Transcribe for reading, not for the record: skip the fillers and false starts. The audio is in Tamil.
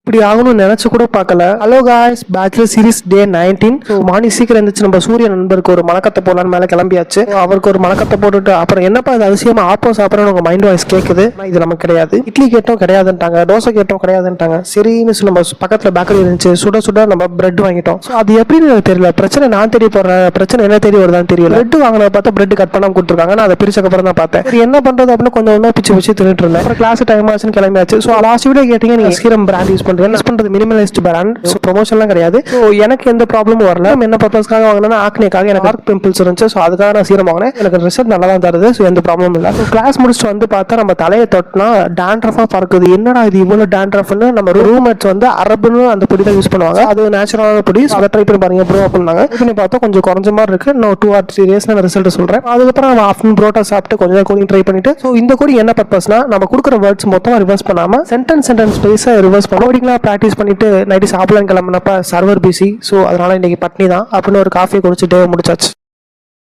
இப்படி ஆகணும்னு நினைச்சு கூட பார்க்கல. ஹலோ காய்ஸ், பேச்சுலர் சீரிஸ் டே 19. மார்னிங் சீக்கிரம் இருந்துச்சு. நம்ம சூரிய நண்பருக்கு ஒரு மணக்கத்தை போடலான்னு மேலே கிளம்பியாச்சு. அவருக்கு ஒரு மணக்கத்தை போட்டுட்டு அப்புறம் என்னப்பா அது அதிசயமா ஆப்போ சாப்பிட்றன்னு உங்க மைண்ட் வாய்ஸ் கேட்குது. இது நமக்கு கிடையாது. இட்லி கேட்டோம் கிடையாதுன்ட்டாங்க, தோசை கேட்டோம் கிடையாதுன்ட்டாங்க. சரின்னு நம்ம பக்கத்தில் பேக்கரி இருந்துச்சு, சுட சுட நம்ம பிரெட் வாங்கிட்டோம். ஸோ அது எப்படின்னு எனக்கு தெரியல. பிரச்சனை நான் தேடி போடுறேன், பிரச்சனை என்ன தேடி வருதான்னு தெரியல. பிரெட் வாங்கின பார்த்தா பிரெட் கட் பண்ணாம கொடுத்துருக்காங்க. நான் அதை பிரிச்சக்கப்புறம் தான் பார்த்தேன். சரி என்ன பண்றது அப்படின்னு கொஞ்சம் பிச்சு தின்னுட்டு இருந்தேன். அப்புறம் கிளாஸ் டைம் ஆச்சுன்னு கிளம்பியாச்சு. ஸோ லாஸ்ட் வீடியோ கேட்டீங்க, நீங்க சீரம் பிராண்ட் யூஸ் பண்றது மினிமலிஸ்ட் பிராண்ட். ஸோ ப்ரொமோஷன்லாம் கிடையாது. ஸோ எனக்கு எந்த ப்ராப்ளமும் வரல. என்ன பர்பஸ்க்காக வாங்கினா ஆக்னேக்காக எனக்கு டார்க் பிம்பிள்ஸ் இருந்துச்சு. ஸோ அதுக்காக நான் சீரம் வாங்கினேன். எனக்கு ரிசல்ட் நல்லா தான் தருது. ஸோ எந்த ப்ராப்ளமும் இல்லை. ஸோ கிளாஸ் முடிச்சுட்டு வந்து பார்த்தா நம்ம தலையை தொட்டினா டேண்ட்ரஃபா பறக்குது. என்னடா இது இவ்வளோ டேண்ட்ரஃப்னு நம்ம ரூம்மேட்ஸ் வந்து அரபுன்னு அந்த பொடி தான் யூஸ் பண்ணுவாங்க. அது நேச்சுரலான பொடி. அதை ட்ரை பண்ணி பாருங்க ப்ரோ அப்படின்னாங்க. பண்ணி பார்த்தா கொஞ்சம் குறைஞ்ச மாதிரி இருக்கு. இன்னும் 2 or 3 days நான் ரிசல்ட் சொல்றேன். அதுக்கப்புறம் நம்ம ஆஃப்டர்நூன் புரோட்டா சாப்பிட்டு கொஞ்சம் கோடிங் ட்ரை பண்ணிட்டு. ஸோ இந்த கோடி என்ன பர்பஸ்னா நம்ம கொடுக்குற வேர்ட்ஸ் மொத்தமாக ரிவர்ஸ் பண்ணாம சென்டென்ஸ் பேஸை ரிவர்ஸ் பண்ண கோடிங்லாம் ப்ராக்டிஸ் பண்ணிட்டு நைட்டு சாப்பிடலாம் கிளம்பினப்ப சர்வர் பிசி. ஸோ அதனால இன்னைக்கு பட்னி தான் அப்படின்னு ஒரு காஃபி குடிச்சிட்டு முடிச்சாச்சு.